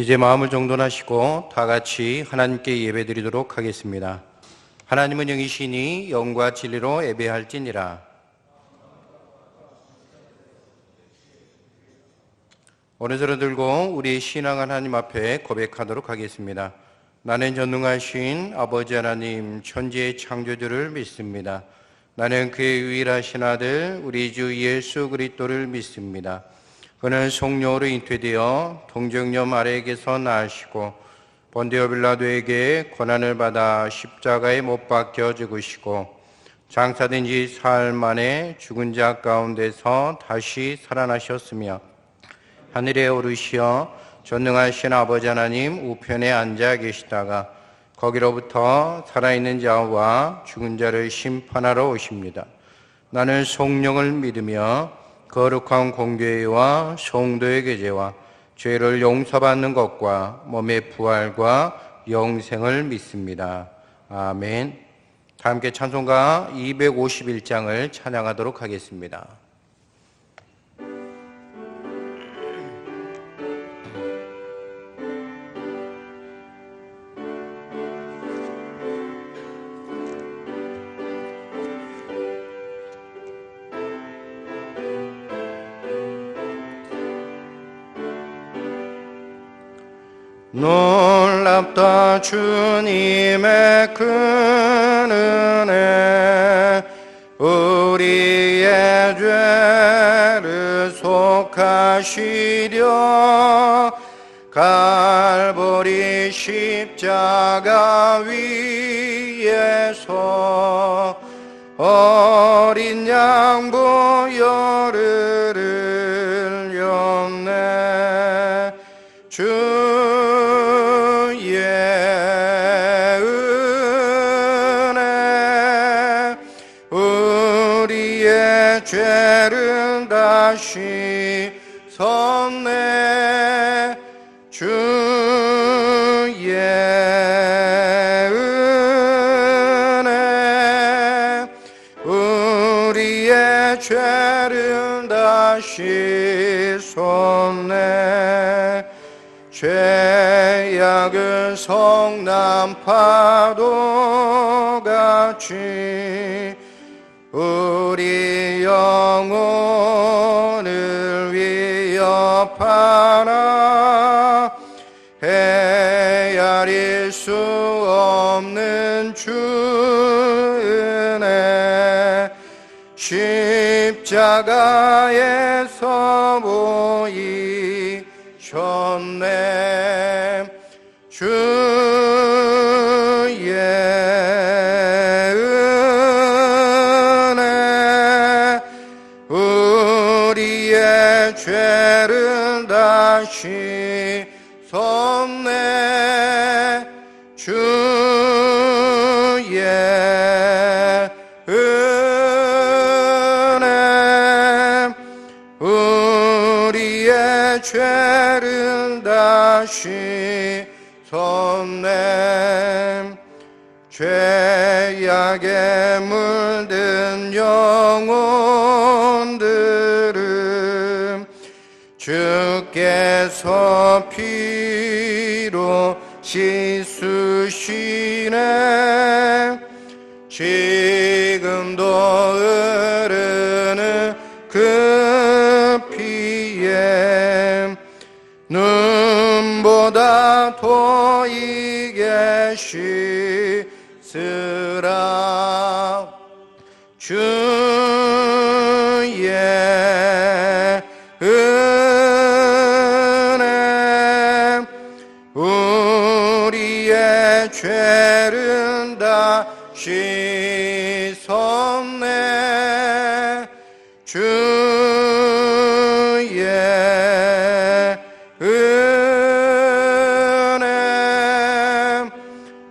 이제 마음을 정돈하시고 다 같이 하나님께 예배드리도록 하겠습니다. 하나님은 영이시니 영과 진리로 예배할지니라. 오른손을 들고 우리 신앙 하나님 앞에 고백하도록 하겠습니다. 나는 전능하신 아버지 하나님 천지의 창조주를 믿습니다. 나는 그의 유일하신 아들 우리 주 예수 그리스도를 믿습니다. 그는 성령으로 잉태되어 동정녀 마리아에게서 나시고 본디오 빌라도에게 고난을 받아 십자가에 못 박혀 죽으시고 장사된 지 사흘 만에 죽은 자 가운데서 다시 살아나셨으며 하늘에 오르시어 전능하신 아버지 하나님 우편에 앉아 계시다가 거기로부터 살아있는 자와 죽은 자를 심판하러 오십니다. 나는 성령을 믿으며 거룩한 공교회와 성도의 교제와 죄를 용서받는 것과 몸의 부활과 영생을 믿습니다. 아멘. 다 함께 찬송가 251장을 찬양하도록 하겠습니다. 놀랍다 주님의 큰 은혜 우리의 죄를 속하시려 갈보리 십자가 위에서 어린 양 보혈을 흘렸네. 죄를 다시 섰네. 주의 은혜 우리의 죄를 다시 섰네. 죄악을 성난 파도같이 우리 영혼을 위협하나 헤아릴 수 없는 주 은혜 십자가에서 보이셨네. 주의 죄를 다시 섰네. 주의 은혜 우리의 죄를 다시 섰네. 죄악에 물든 영혼들을 주께서 피로 씻으시네. 지금도 흐르는 그 피에 눈보다 도이게 씻으라. 주의 은혜 우리의 죄를 다시 섰네. 주의 은혜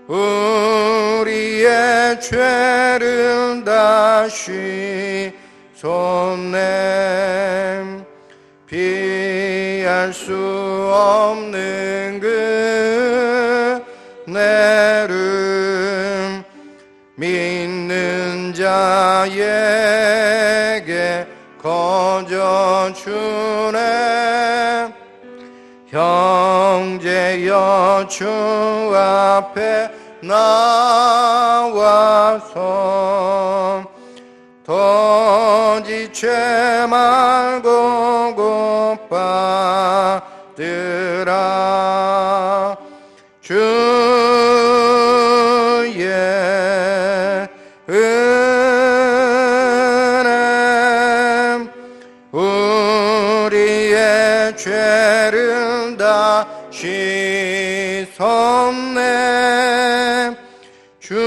우리의 죄를 다시 섰네. 피할 수 없는 그 은혜를 믿는 자에게 거저 주네. 형제 위하여 주 앞에 나와서 더 지체 말고 곧 받으라. 주의 은혜 우리의 죄를 다 씻었네. 주의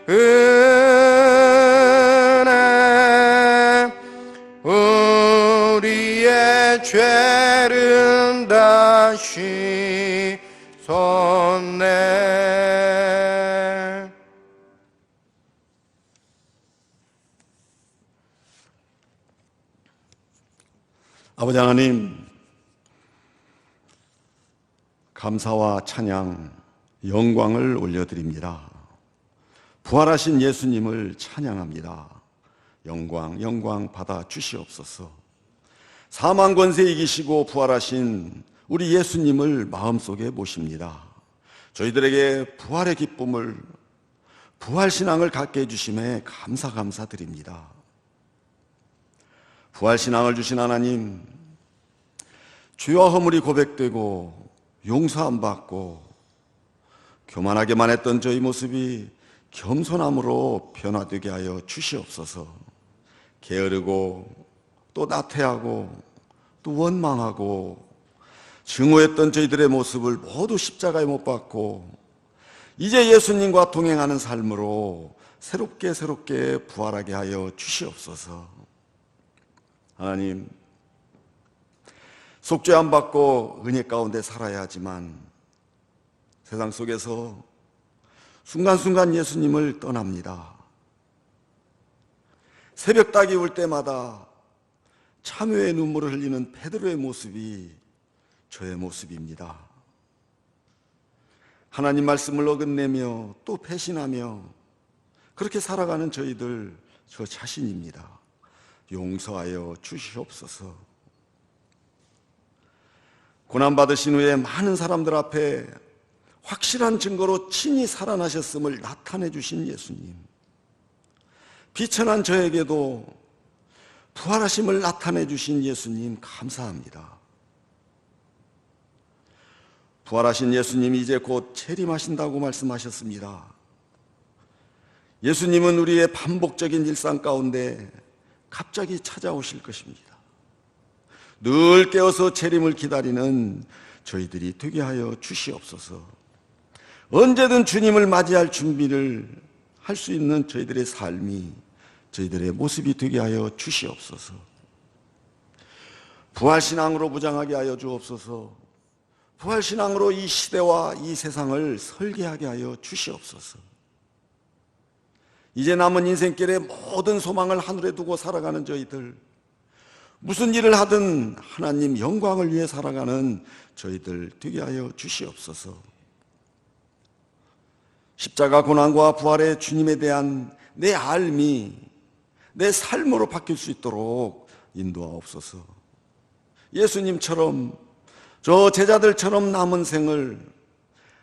은혜 우리의 죄를 다 씻었네. 아버지 하나님, 감사와 찬양, 영광을 올려드립니다. 부활하신 예수님을 찬양합니다. 영광 받아 주시옵소서. 사망 권세 이기시고 부활하신 우리 예수님을 마음속에 모십니다. 저희들에게 부활의 기쁨을, 부활신앙을 갖게 해주심에 감사드립니다. 부활신앙을 주신 하나님, 죄와 허물이 고백되고 용서 안 받고 교만하게만 했던 저희 모습이 겸손함으로 변화되게 하여 주시옵소서. 게으르고 또 나태하고 또 원망하고 증오했던 저희들의 모습을 모두 십자가에 못 박고 이제 예수님과 동행하는 삶으로 새롭게 부활하게 하여 주시옵소서. 하나님, 속죄 안 받고 은혜 가운데 살아야 하지만 세상 속에서 순간순간 예수님을 떠납니다. 새벽닭이 울 때마다 참회의 눈물을 흘리는 베드로의 모습이 저의 모습입니다. 하나님 말씀을 어긋내며 또 배신하며 그렇게 살아가는 저희들, 저 자신입니다. 용서하여 주시옵소서. 고난받으신 후에 많은 사람들 앞에 확실한 증거로 친히 살아나셨음을 나타내 주신 예수님, 비천한 저에게도 부활하심을 나타내 주신 예수님 감사합니다. 부활하신 예수님이 이제 곧 재림하신다고 말씀하셨습니다. 예수님은 우리의 반복적인 일상 가운데 갑자기 찾아오실 것입니다. 늘 깨어서 재림을 기다리는 저희들이 되게 하여 주시옵소서. 언제든 주님을 맞이할 준비를 할 수 있는 저희들의 삶이, 저희들의 모습이 되게 하여 주시옵소서. 부활신앙으로 무장하게 하여 주옵소서. 부활신앙으로 이 시대와 이 세상을 설계하게 하여 주시옵소서. 이제 남은 인생길에 모든 소망을 하늘에 두고 살아가는 저희들, 무슨 일을 하든 하나님 영광을 위해 살아가는 저희들 되게 하여 주시옵소서. 십자가 고난과 부활의 주님에 대한 내 알미, 내 삶으로 바뀔 수 있도록 인도하옵소서. 예수님처럼, 저 제자들처럼 남은 생을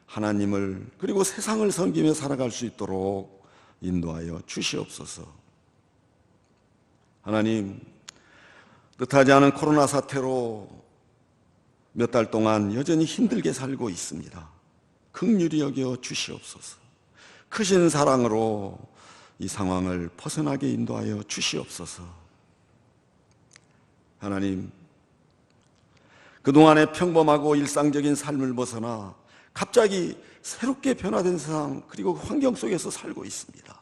하나님을 그리고 세상을 섬기며 살아갈 수 있도록 인도하여 주시옵소서. 하나님, 뜻하지 않은 코로나 사태로 몇 달 동안 여전히 힘들게 살고 있습니다. 긍휼히 여겨 주시옵소서. 크신 사랑으로 이 상황을 벗어나게 인도하여 주시옵소서. 하나님, 그동안의 평범하고 일상적인 삶을 벗어나 갑자기 새롭게 변화된 세상 그리고 환경 속에서 살고 있습니다.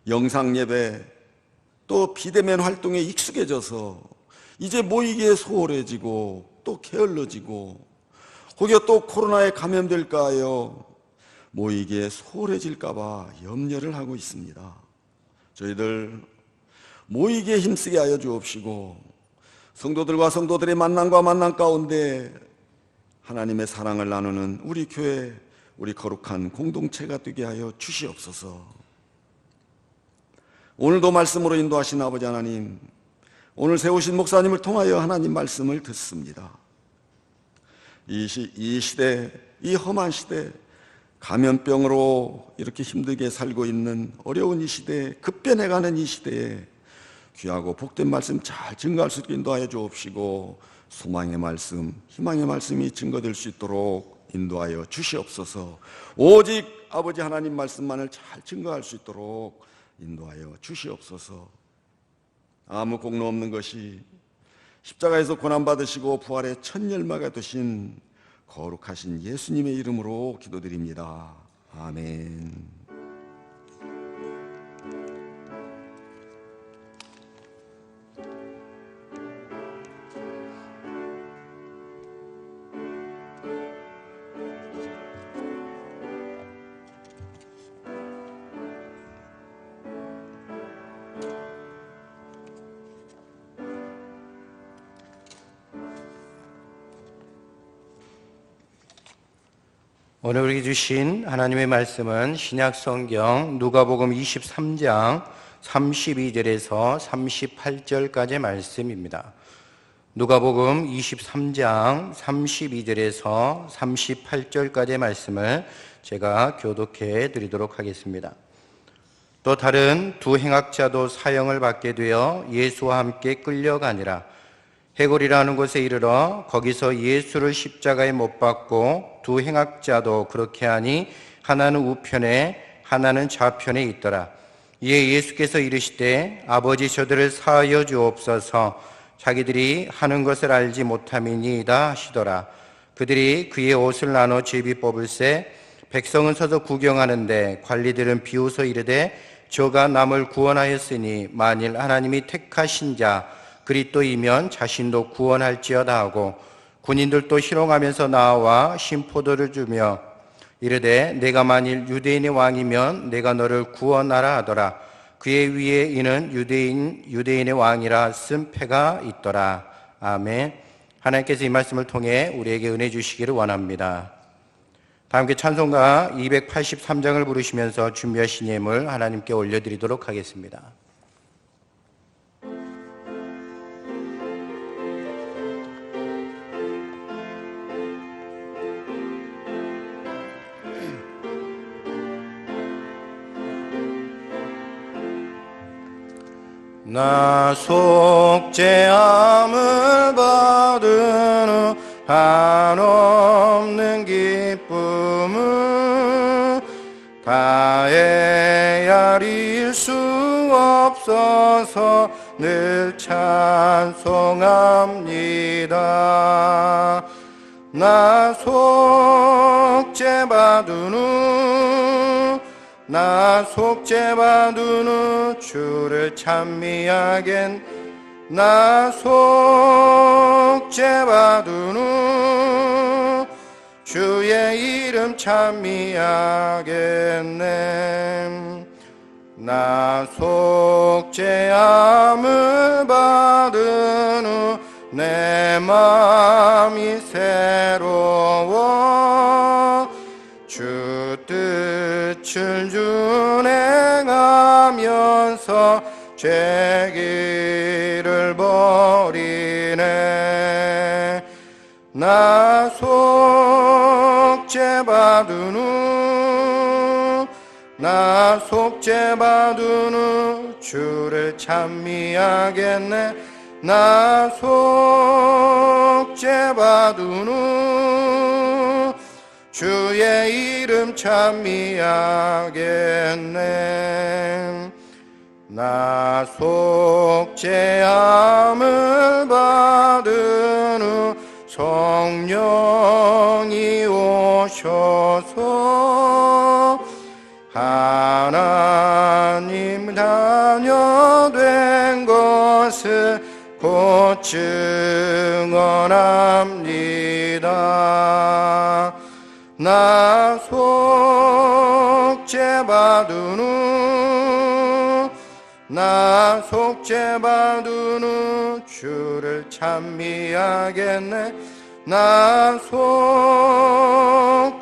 영상예배 또 비대면 활동에 익숙해져서 이제 모이기에 소홀해지고 또 게을러지고 혹여 또 코로나에 감염될까 하여 모이기에 소홀해질까 봐 염려를 하고 있습니다. 저희들 모이기에 힘쓰게 하여 주옵시고 성도들과 성도들의 만남과 만남 가운데 하나님의 사랑을 나누는 우리 교회, 우리 거룩한 공동체가 되게 하여 주시옵소서. 오늘도 말씀으로 인도하신 아버지 하나님, 오늘 세우신 목사님을 통하여 하나님 말씀을 듣습니다. 이 시대, 이 험한 시대, 감염병으로 이렇게 힘들게 살고 있는 어려운 이 시대에, 급변해가는 이 시대에 귀하고 복된 말씀 잘 증거할 수 있게 인도하여 주옵시고, 소망의 말씀, 희망의 말씀이 증거될 수 있도록 인도하여 주시옵소서. 오직 아버지 하나님 말씀만을 잘 증거할 수 있도록 인도하여 주시옵소서. 아무 공로 없는 것이 십자가에서 고난받으시고 부활의 첫 열매가 되신 거룩하신 예수님의 이름으로 기도드립니다. 아멘. 오늘 우리에게 주신 하나님의 말씀은 신약성경 누가복음 23장 32절에서 38절까지의 말씀입니다. 누가복음 23장 32절에서 38절까지의 말씀을 제가 교독해 드리도록 하겠습니다. 또 다른 두 행악자도 사형을 받게 되어 예수와 함께 끌려가니라. 해골이라는 곳에 이르러 거기서 예수를 십자가에 못 박고 두 행악자도 그렇게 하니 하나는 우편에 하나는 좌편에 있더라. 이에 예수께서 이르시되 아버지 저들을 사하여 주옵소서, 자기들이 하는 것을 알지 못함이니이다 하시더라. 그들이 그의 옷을 나눠 제비 뽑을새 백성은 서서 구경하는데 관리들은 비웃어 이르되 저가 남을 구원하였으니 만일 하나님이 택하신 자 그리스도이면 자신도 구원할지어다 하고, 군인들도 희롱하면서 나와 신포도를 주며 이르되 내가 만일 유대인의 왕이면 내가 너를 구원하라 하더라. 그의 위에 이는 유대인의 왕이라 쓴 패가 있더라. 아멘. 하나님께서 이 말씀을 통해 우리에게 은혜 주시기를 원합니다. 다 함께 찬송가 283장을 부르시면서 준비하신 예물 하나님께 올려드리도록 하겠습니다. 나 속죄함을 받은 후 한없는 기쁨을 다 헤아릴 수 없어서 늘 찬송합니다. 나 속죄받은 후 나 속죄받은 후 주를 찬미하겐 나 속죄받은 후 주의 이름 찬미하겠네. 나 속죄함을 받은 후 내 마음이 새로워 주 뜻을 준행하면서 죄 길을 버리네. 나 속죄받은 후 나 속죄받은 후 주를 찬미하겠네. 나 속죄받은 후 주의 이름 찬미하겠네. 나 속죄함을 받은 후 성령이 오셔서 하나님 자녀 된 것을 곧 증언합니다. 나 속죄받은 후 나 속죄받은 후 주를 찬미하겠네. 나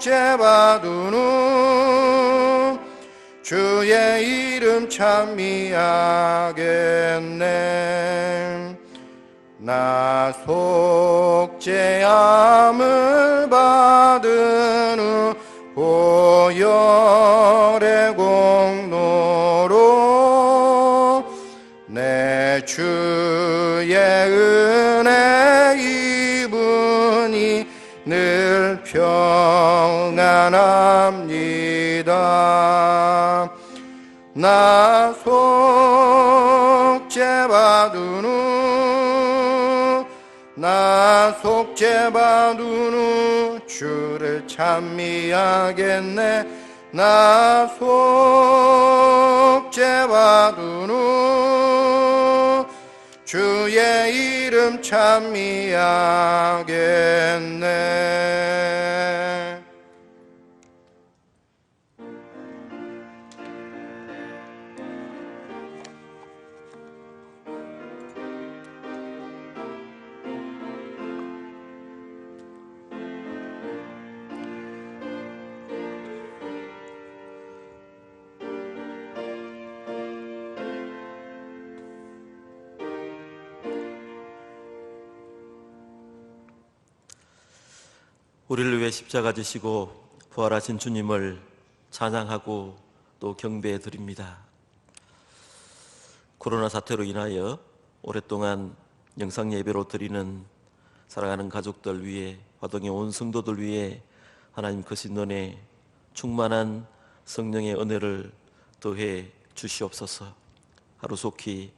속죄받은 후 주의 이름 찬미하겠네. 나 속죄함을 받은 후 보혈의 공로로 내 주의 은혜 입으니 늘 평안합니다. 나 속죄받은 후 주를 찬미하겠네. 나 속죄받은 후 주의 이름 찬미하겠네. 우리를 위해 십자가 지시고 부활하신 주님을 찬양하고 또 경배해 드립니다. 코로나 사태로 인하여 오랫동안 영상 예배로 드리는 사랑하는 가족들 위해, 화동의 온 성도들 위해 하나님 크신 은혜, 충만한 성령의 은혜를 더해 주시옵소서. 하루속히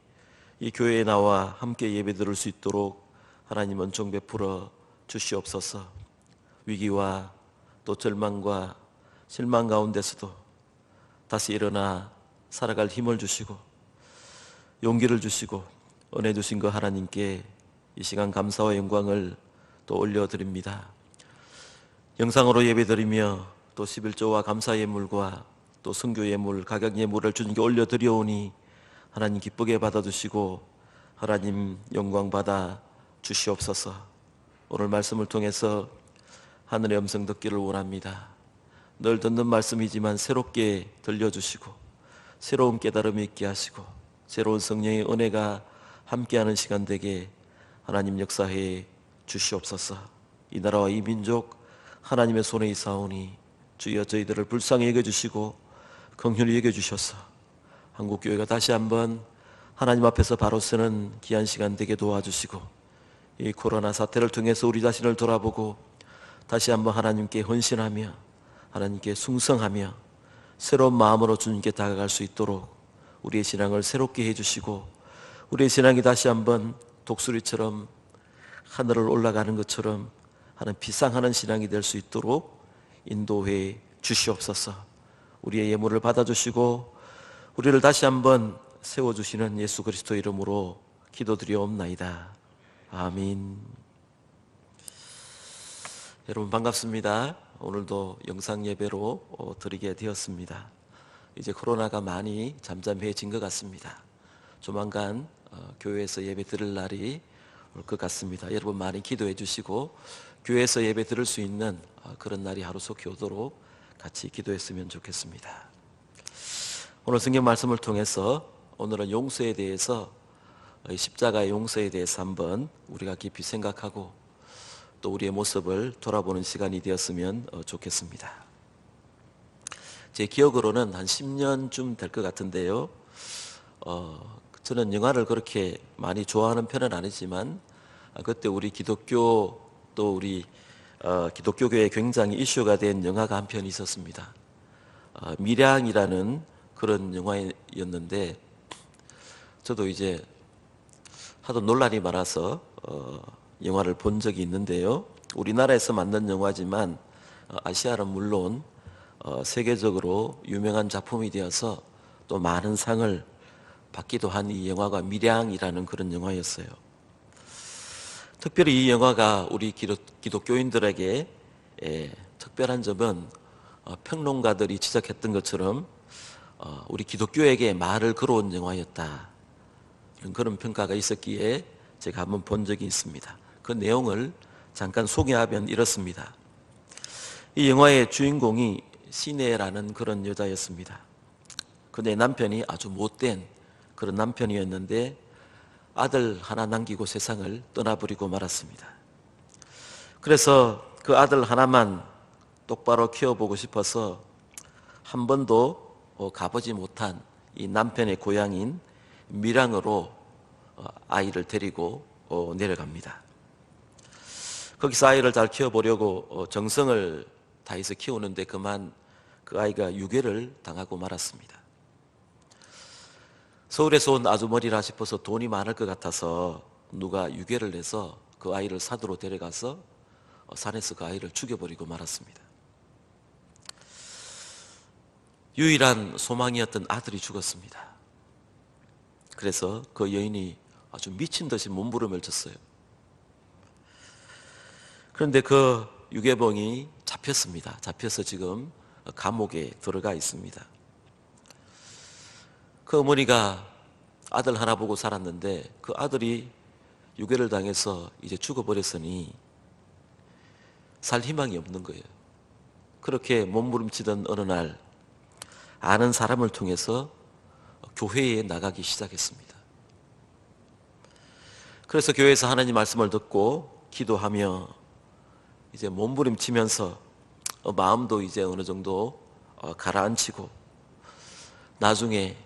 이 교회에 나와 함께 예배 드릴 수 있도록 하나님 은총 베풀어 주시옵소서. 위기와 또 절망과 실망 가운데서도 다시 일어나 살아갈 힘을 주시고 용기를 주시고 은혜 주신 그 하나님께 이 시간 감사와 영광을 또 올려드립니다. 영상으로 예배드리며 또 11조와 감사 예물과 또 선교 예물, 가격 예물을 주님께 올려드려오니 하나님 기쁘게 받아주시고 하나님 영광 받아 주시옵소서. 오늘 말씀을 통해서 하늘의 음성 듣기를 원합니다. 늘 듣는 말씀이지만 새롭게 들려주시고 새로운 깨달음이 있게 하시고 새로운 성령의 은혜가 함께하는 시간 되게 하나님 역사해 주시옵소서. 이 나라와 이 민족 하나님의 손에 있사오니 주여 저희들을 불쌍히 여겨주시고 긍휼히 여겨주셔서 한국교회가 다시 한번 하나님 앞에서 바로 서는 귀한 시간 되게 도와주시고 이 코로나 사태를 통해서 우리 자신을 돌아보고 다시 한번 하나님께 헌신하며 하나님께 충성하며 새로운 마음으로 주님께 다가갈 수 있도록 우리의 신앙을 새롭게 해주시고 우리의 신앙이 다시 한번 독수리처럼 하늘을 올라가는 것처럼 하는 비상하는 신앙이 될 수 있도록 인도해 주시옵소서. 우리의 예물을 받아주시고 우리를 다시 한번 세워주시는 예수 그리스도 이름으로 기도드리옵나이다. 아멘. 여러분 반갑습니다. 오늘도 영상 예배로 드리게 되었습니다. 이제 코로나가 많이 잠잠해진 것 같습니다. 조만간 교회에서 예배 드릴 날이 올 것 같습니다. 여러분 많이 기도해 주시고 교회에서 예배 드릴 수 있는 그런 날이 하루속히 오도록 같이 기도했으면 좋겠습니다. 오늘 성경 말씀을 통해서 오늘은 용서에 대해서, 십자가의 용서에 대해서 한번 우리가 깊이 생각하고 또 우리의 모습을 돌아보는 시간이 되었으면 좋겠습니다. 제 기억으로는 한 10년쯤 될 것 같은데요. 저는 영화를 그렇게 많이 좋아하는 편은 아니지만 그때 우리 기독교 또 우리 기독교계에 굉장히 이슈가 된 영화가 한 편 있었습니다. 밀양이라는 그런 영화였는데 저도 이제 하도 논란이 많아서 영화를 본 적이 있는데요. 우리나라에서 만든 영화지만 아시아는 물론 세계적으로 유명한 작품이 되어서 또 많은 상을 받기도 한 이 영화가 밀양이라는 그런 영화였어요. 특별히 이 영화가 우리 기독교인들에게 특별한 점은 평론가들이 지적했던 것처럼 우리 기독교에게 말을 걸어온 영화였다, 이런 그런 평가가 있었기에 제가 한번 본 적이 있습니다. 그 내용을 잠깐 소개하면 이렇습니다. 이 영화의 주인공이 시내라는 그런 여자였습니다. 그의 남편이 아주 못된 그런 남편이었는데 아들 하나 남기고 세상을 떠나버리고 말았습니다. 그래서 그 아들 하나만 똑바로 키워보고 싶어서 한 번도 가보지 못한 이 남편의 고향인 밀양으로 아이를 데리고 내려갑니다. 거기서 아이를 잘 키워보려고 정성을 다해서 키우는데 그만 그 아이가 유괴를 당하고 말았습니다. 서울에서 온 아주머니라 싶어서 돈이 많을 것 같아서 누가 유괴를 해서 그 아이를 사도로 데려가서 산에서 그 아이를 죽여버리고 말았습니다. 유일한 소망이었던 아들이 죽었습니다. 그래서 그 여인이 아주 미친 듯이 몸부림을 쳤어요. 그런데 그 유괴범이 잡혔습니다. 잡혀서 지금 감옥에 들어가 있습니다. 그 어머니가 아들 하나 보고 살았는데 그 아들이 유괴를 당해서 이제 죽어버렸으니 살 희망이 없는 거예요. 그렇게 몸부림치던 어느 날 아는 사람을 통해서 교회에 나가기 시작했습니다. 그래서 교회에서 하나님 말씀을 듣고 기도하며 이제 몸부림치면서 마음도 이제 어느 정도 가라앉히고 나중에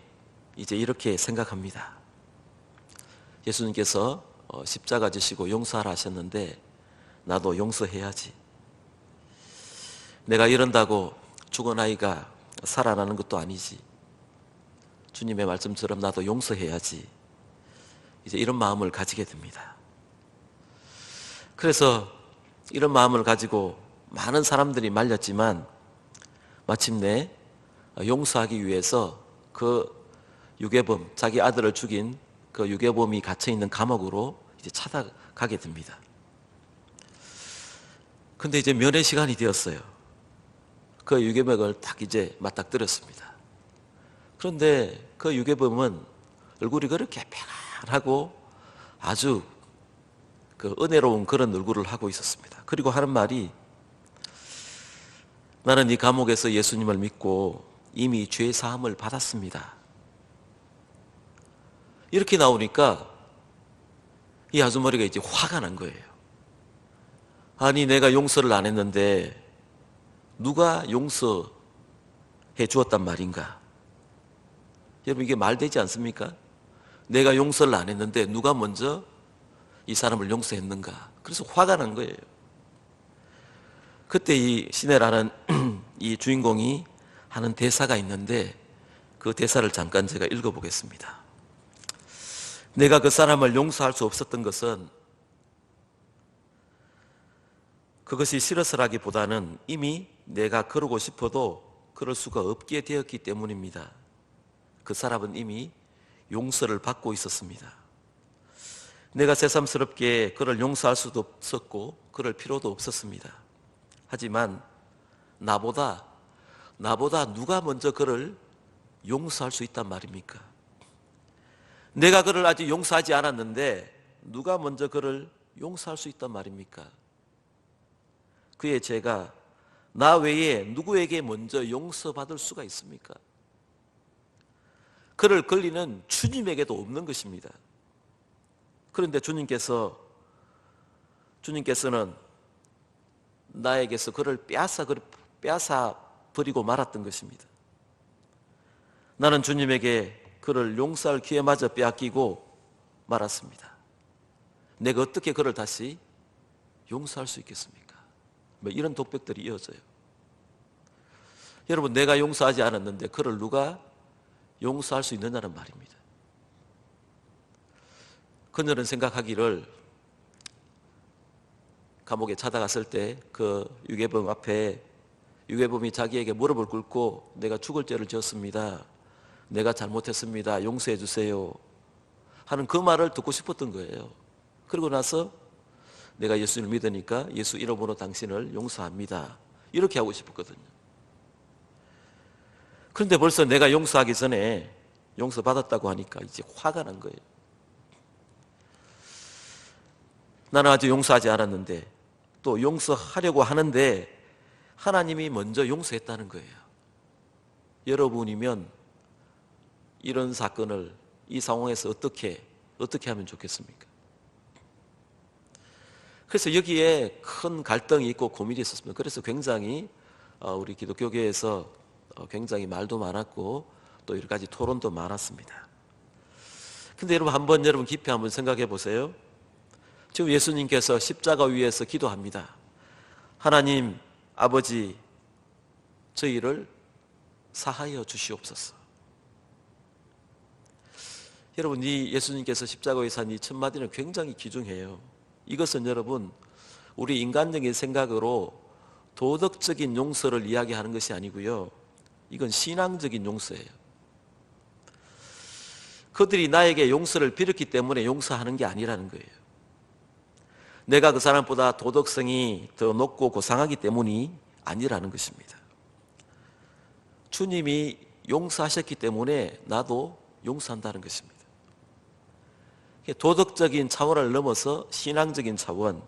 이제 이렇게 생각합니다. 예수님께서 십자가 지시고 용서하라 하셨는데 나도 용서해야지. 내가 이런다고 죽은 아이가 살아나는 것도 아니지. 주님의 말씀처럼 나도 용서해야지. 이제 이런 마음을 가지게 됩니다. 그래서 이런 마음을 가지고 많은 사람들이 말렸지만 마침내 용서하기 위해서 그 유괴범, 자기 아들을 죽인 그 유괴범이 갇혀있는 감옥으로 이제 찾아가게 됩니다. 근데 이제 면회 시간이 되었어요. 그 유괴범을 딱 이제 맞닥뜨렸습니다. 그런데 그 유괴범은 얼굴이 그렇게 평안하고 아주 그 은혜로운 그런 얼굴을 하고 있었습니다. 그리고 하는 말이 나는 이 감옥에서 예수님을 믿고 이미 죄 사함을 받았습니다. 이렇게 나오니까 이 아주머니가 이제 화가 난 거예요. 아니 내가 용서를 안 했는데 누가 용서해 주었단 말인가? 여러분 이게 말되지 않습니까? 내가 용서를 안 했는데 누가 먼저 이 사람을 용서했는가? 그래서 화가 난 거예요. 그때 이 시내라는 이 주인공이 하는 대사가 있는데 그 대사를 잠깐 제가 읽어보겠습니다. 내가 그 사람을 용서할 수 없었던 것은 그것이 싫어서라기보다는 이미 내가 그러고 싶어도 그럴 수가 없게 되었기 때문입니다. 그 사람은 이미 용서를 받고 있었습니다. 내가 새삼스럽게 그를 용서할 수도 없었고 그럴 필요도 없었습니다. 하지만 나보다 누가 먼저 그를 용서할 수 있단 말입니까? 내가 그를 아직 용서하지 않았는데 누가 먼저 그를 용서할 수 있단 말입니까? 그의 죄가 나 외에 누구에게 먼저 용서받을 수가 있습니까? 그를 권리는 주님에게도 없는 것입니다. 그런데 주님께서는 나에게서 그를 빼앗아 버리고 말았던 것입니다. 나는 주님에게 그를 용서할 기회마저 빼앗기고 말았습니다. 내가 어떻게 그를 다시 용서할 수 있겠습니까? 뭐 이런 독백들이 이어져요. 여러분 내가 용서하지 않았는데 그를 누가 용서할 수 있느냐는 말입니다. 그녀는 생각하기를 감옥에 찾아갔을 때 그 유괴범 앞에 유괴범이 자기에게 무릎을 꿇고 내가 죽을 죄를 지었습니다. 내가 잘못했습니다. 용서해 주세요. 하는 그 말을 듣고 싶었던 거예요. 그러고 나서 내가 예수를 믿으니까 예수 이름으로 당신을 용서합니다. 이렇게 하고 싶었거든요. 그런데 벌써 내가 용서하기 전에 용서받았다고 하니까 이제 화가 난 거예요. 나는 아직 용서하지 않았는데 또 용서하려고 하는데 하나님이 먼저 용서했다는 거예요. 여러분이면 이런 사건을 이 상황에서 어떻게 어떻게 하면 좋겠습니까? 그래서 여기에 큰 갈등이 있고 고민이 있었습니다. 그래서 굉장히 우리 기독교계에서 굉장히 말도 많았고 또 여러 가지 토론도 많았습니다. 근데 여러분 한번 깊이 한번 생각해 보세요. 지금 예수님께서 십자가 위에서 기도합니다. 하나님 아버지 저희를 사하여 주시옵소서. 여러분 이 예수님께서 십자가 위에서 한 이 첫 마디는 굉장히 귀중해요. 이것은 여러분 우리 인간적인 생각으로 도덕적인 용서를 이야기하는 것이 아니고요. 이건 신앙적인 용서예요. 그들이 나에게 용서를 빌었기 때문에 용서하는 게 아니라는 거예요. 내가 그 사람보다 도덕성이 더 높고 고상하기 때문이 아니라는 것입니다. 주님이 용서하셨기 때문에 나도 용서한다는 것입니다. 도덕적인 차원을 넘어서 신앙적인 차원,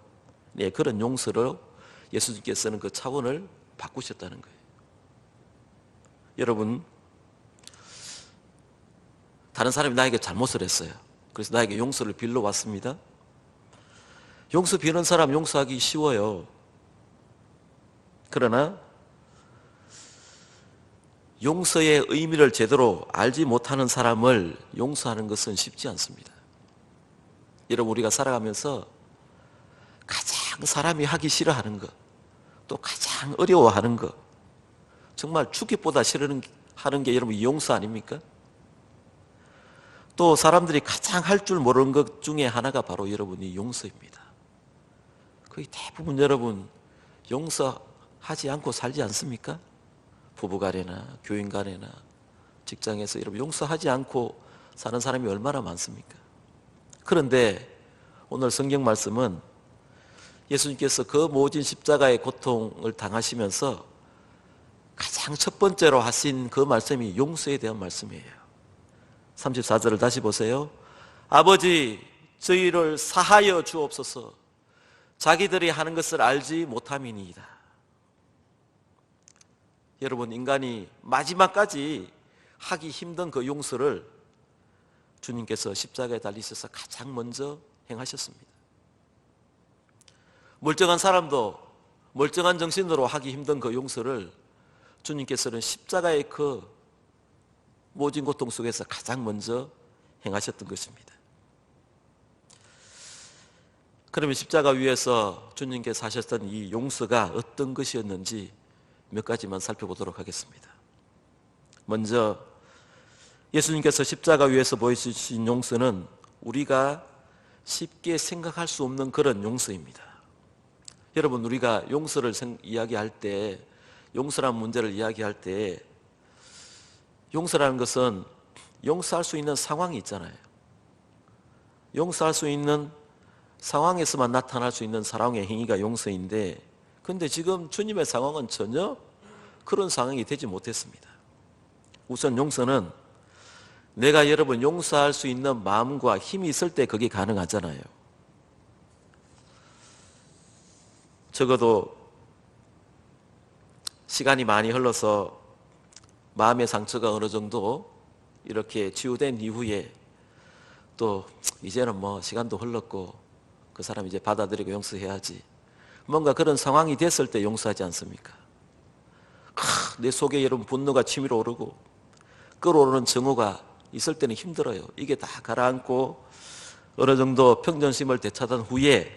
그런 용서로 예수님께서는 그 차원을 바꾸셨다는 거예요. 여러분, 다른 사람이 나에게 잘못을 했어요. 그래서 나에게 용서를 빌러 왔습니다. 용서 비는 사람 용서하기 쉬워요. 그러나 용서의 의미를 제대로 알지 못하는 사람을 용서하는 것은 쉽지 않습니다. 여러분 우리가 살아가면서 가장 사람이 하기 싫어하는 것, 또 가장 어려워하는 것, 정말 죽기보다 싫어하는 게 여러분 용서 아닙니까? 또 사람들이 가장 할 줄 모르는 것 중에 하나가 바로 여러분이 용서입니다. 거의 대부분 여러분 용서하지 않고 살지 않습니까? 부부간에나 교인간에나 직장에서 여러분 용서하지 않고 사는 사람이 얼마나 많습니까? 그런데 오늘 성경 말씀은 예수님께서 그 모진 십자가의 고통을 당하시면서 가장 첫 번째로 하신 그 말씀이 용서에 대한 말씀이에요. 34절을 다시 보세요. 아버지 저희를 사하여 주옵소서. 자기들이 하는 것을 알지 못함이니이다. 여러분 인간이 마지막까지 하기 힘든 그 용서를 주님께서 십자가에 달리셔서 가장 먼저 행하셨습니다. 멀쩡한 사람도 멀쩡한 정신으로 하기 힘든 그 용서를 주님께서는 십자가의 그 모진 고통 속에서 가장 먼저 행하셨던 것입니다. 그러면 십자가 위에서 주님께서 하셨던 이 용서가 어떤 것이었는지 몇 가지만 살펴보도록 하겠습니다. 먼저 예수님께서 십자가 위에서 보여주신 용서는 우리가 쉽게 생각할 수 없는 그런 용서입니다. 여러분 우리가 용서를 이야기할 때, 용서라는 문제를 이야기할 때 용서라는 것은 용서할 수 있는 상황이 있잖아요. 용서할 수 있는 상황에서만 나타날 수 있는 사랑의 행위가 용서인데, 그런데 지금 주님의 상황은 전혀 그런 상황이 되지 못했습니다. 우선 용서는 내가 여러분 용서할 수 있는 마음과 힘이 있을 때 그게 가능하잖아요. 적어도 시간이 많이 흘러서 마음의 상처가 어느 정도 이렇게 치유된 이후에 또 이제는 뭐 시간도 흘렀고 그 사람 이제 받아들이고 용서해야지, 뭔가 그런 상황이 됐을 때 용서하지 않습니까? 내 속에 여러분 분노가 치밀어 오르고 끓어오르는 증오가 있을 때는 힘들어요. 이게 다 가라앉고 어느 정도 평정심을 되찾은 후에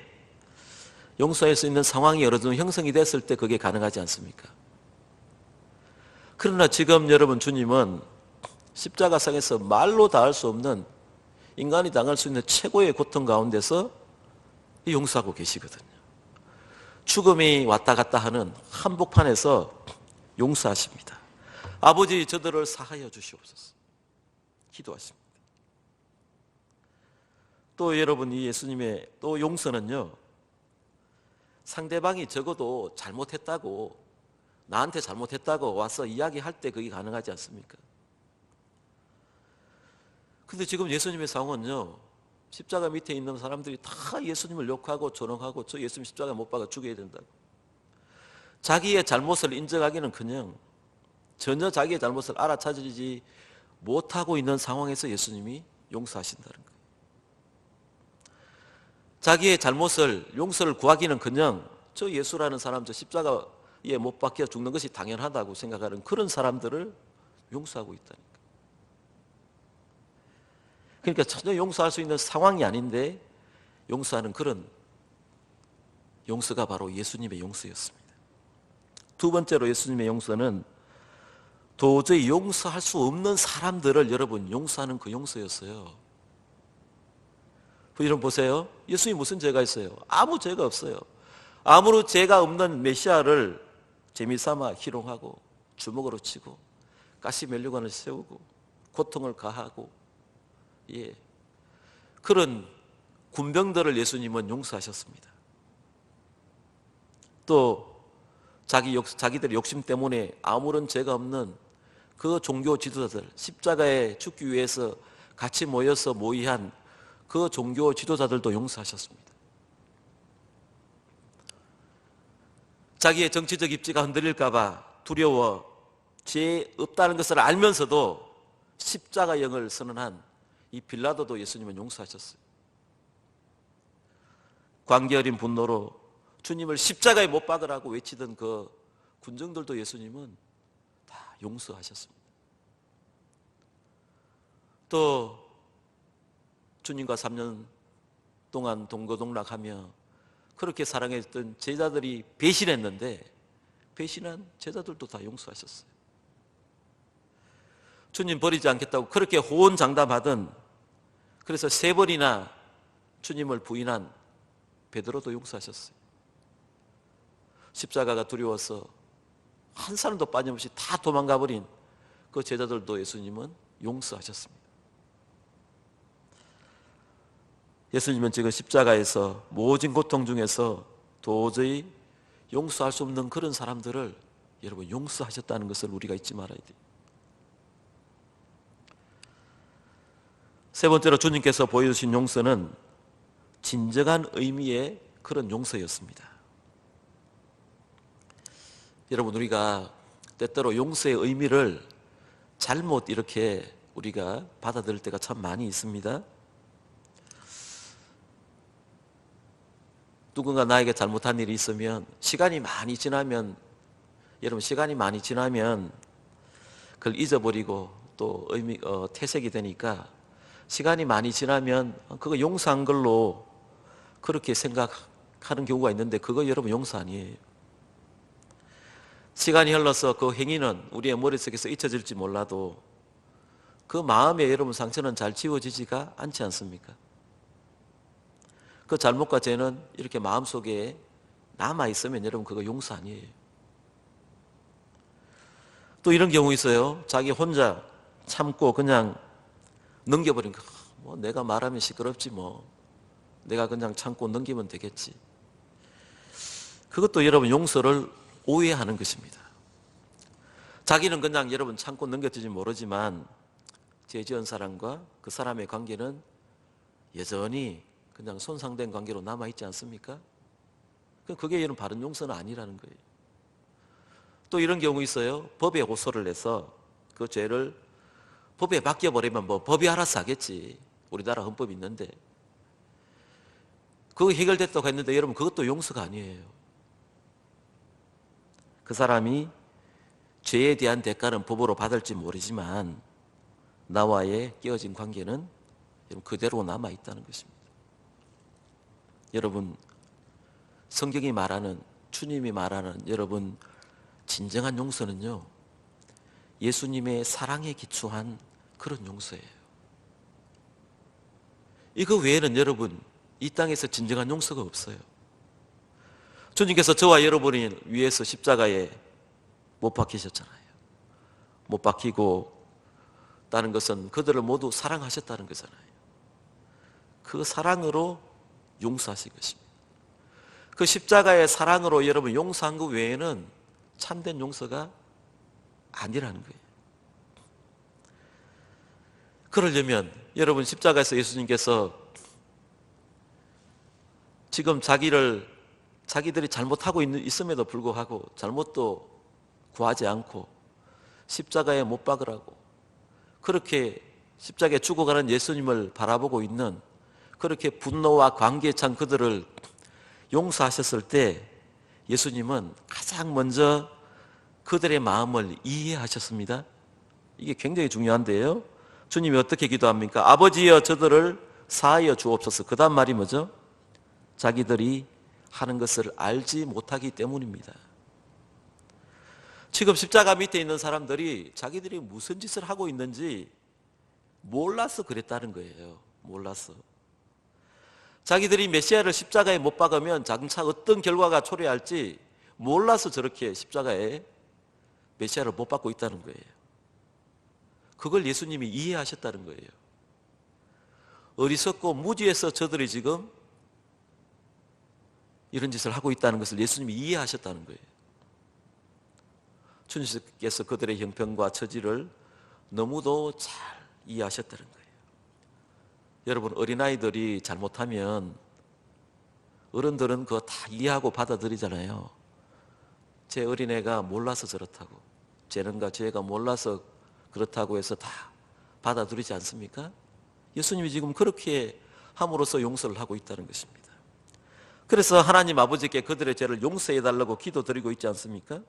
용서할 수 있는 상황이 어느 정도 형성이 됐을 때 그게 가능하지 않습니까? 그러나 지금 여러분 주님은 십자가상에서 말로 다 할 수 없는, 인간이 당할 수 있는 최고의 고통 가운데서 용서하고 계시거든요. 죽음이 왔다 갔다 하는 한복판에서 용서하십니다. 아버지 저들을 사하여 주시옵소서 기도하십니다. 또 여러분 이 예수님의 또 용서는요, 상대방이 적어도 잘못했다고, 나한테 잘못했다고 와서 이야기할 때 그게 가능하지 않습니까? 근데 지금 예수님의 상황은요, 십자가 밑에 있는 사람들이 다 예수님을 욕하고 조롱하고 저 예수님 십자가 못 박아 죽여야 된다고, 자기의 잘못을 인정하기는 그냥 전혀 자기의 잘못을 알아차리지 못하고 있는 상황에서 예수님이 용서하신다는 거예요. 자기의 잘못을 용서를 구하기는커녕 저 예수라는 사람 저 십자가에 못 박혀 죽는 것이 당연하다고 생각하는 그런 사람들을 용서하고 있다니까. 그러니까 전혀 용서할 수 있는 상황이 아닌데 용서하는 그런 용서가 바로 예수님의 용서였습니다. 두 번째로 예수님의 용서는 도저히 용서할 수 없는 사람들을 여러분 용서하는 그 용서였어요. 여러분 보세요. 예수님이 무슨 죄가 있어요? 아무 죄가 없어요. 아무런 죄가 없는 메시아를 재미삼아 희롱하고 주먹으로 치고 가시면류관을 세우고 고통을 가하고 그런 군병들을 예수님은 용서하셨습니다. 또 자기들의 욕심 때문에 아무런 죄가 없는 그 종교 지도자들, 십자가에 죽기 위해서 같이 모여서 모의한 그 종교 지도자들도 용서하셨습니다. 자기의 정치적 입지가 흔들릴까 봐 두려워 죄 없다는 것을 알면서도 십자가형을 선언한 이 빌라도도 예수님은 용서하셨어요. 관계 어린 분노로 주님을 십자가에 못 박으라고 외치던 그 군정들도 예수님은 다 용서하셨습니다. 또 주님과 3년 동안 동거동락하며 그렇게 사랑했던 제자들이 배신했는데 배신한 제자들도 다 용서하셨어요. 주님 버리지 않겠다고 그렇게 호언장담하던 그래서 3번이나 주님을 부인한 베드로도 용서하셨어요. 십자가가 두려워서 한 사람도 빠짐없이 다 도망가 버린 그 제자들도 예수님은 용서하셨습니다. 예수님은 지금 십자가에서 모진 고통 중에서 도저히 용서할 수 없는 그런 사람들을 여러분 용서하셨다는 것을 우리가 잊지 말아야 돼요. 세 번째로 주님께서 보여주신 용서는 진정한 의미의 그런 용서였습니다. 여러분 우리가 때때로 용서의 의미를 잘못 이렇게 우리가 받아들일 때가 참 많이 있습니다. 누군가 나에게 잘못한 일이 있으면 시간이 많이 지나면 그걸 잊어버리고 또 퇴색이 되니까 시간이 많이 지나면 그거 용서한 걸로 그렇게 생각하는 경우가 있는데 그거 여러분 용서 아니에요. 시간이 흘러서 그 행위는 우리의 머릿속에서 잊혀질지 몰라도 그 마음의 여러분 상처는 잘 지워지지가 않지 않습니까? 그 잘못과 죄는 이렇게 마음속에 남아있으면 여러분 그거 용서 아니에요. 또 이런 경우 있어요. 자기 혼자 참고 그냥 넘겨버린 거. 뭐 내가 말하면 시끄럽지 뭐. 내가 그냥 참고 넘기면 되겠지. 그것도 여러분 용서를 오해하는 것입니다. 자기는 그냥 여러분 참고 넘겼을지 모르지만 죄 지은 사람과 그 사람의 관계는 여전히 그냥 손상된 관계로 남아있지 않습니까? 그게 여러분 바른 용서는 아니라는 거예요. 또 이런 경우 있어요. 법에 호소를 내서 그 죄를 법에 맡겨버리면 뭐 법이 알아서 하겠지. 우리나라 헌법이 있는데. 그거 해결됐다고 했는데 여러분 그것도 용서가 아니에요. 그 사람이 죄에 대한 대가는 법으로 받을지 모르지만 나와의 깨어진 관계는 그대로 남아있다는 것입니다. 여러분 성경이 말하는 주님이 말하는 여러분 진정한 용서는요 예수님의 사랑에 기초한 그런 용서예요. 이거 외에는 여러분 이 땅에서 진정한 용서가 없어요. 주님께서 저와 여러분을 위해서 십자가에 못 박히셨잖아요. 못 박히고 다는 것은 그들을 모두 사랑하셨다는 거잖아요. 그 사랑으로 용서하신 것입니다. 그 십자가의 사랑으로 여러분 용서한 것 외에는 참된 용서가 아니라는 거예요. 그러려면 여러분 십자가에서 예수님께서 지금 자기들이 잘못하고 있음에도 불구하고 잘못도 구하지 않고 십자가에 못 박으라고 그렇게 십자가에 죽어가는 예수님을 바라보고 있는 그렇게 분노와 관계에 찬 그들을 용서하셨을 때 예수님은 가장 먼저 그들의 마음을 이해하셨습니다. 이게 굉장히 중요한데요. 주님이 어떻게 기도합니까? 아버지여 저들을 사하여 주옵소서. 그 다음 말이 뭐죠? 자기들이 하는 것을 알지 못하기 때문입니다. 지금 십자가 밑에 있는 사람들이 자기들이 무슨 짓을 하고 있는지 몰라서 그랬다는 거예요. 몰라서. 자기들이 메시아를 십자가에 못 박으면 장차 어떤 결과가 초래할지 몰라서 저렇게 십자가에 메시아를 못 박고 있다는 거예요. 그걸 예수님이 이해하셨다는 거예요. 어리석고 무지해서 저들이 지금 이런 짓을 하고 있다는 것을 예수님이 이해하셨다는 거예요. 주님께서 그들의 형편과 처지를 너무도 잘 이해하셨다는 거예요. 여러분, 어린아이들이 잘못하면 어른들은 그거 다 이해하고 받아들이잖아요. 제 어린애가 몰라서 저렇다고, 죄는가 죄가 몰라서 그렇다고 해서 다 받아들이지 않습니까? 예수님이 지금 그렇게 함으로써 용서를 하고 있다는 것입니다. 그래서 하나님 아버지께 그들의 죄를 용서해달라고 기도드리고 있지 않습니까?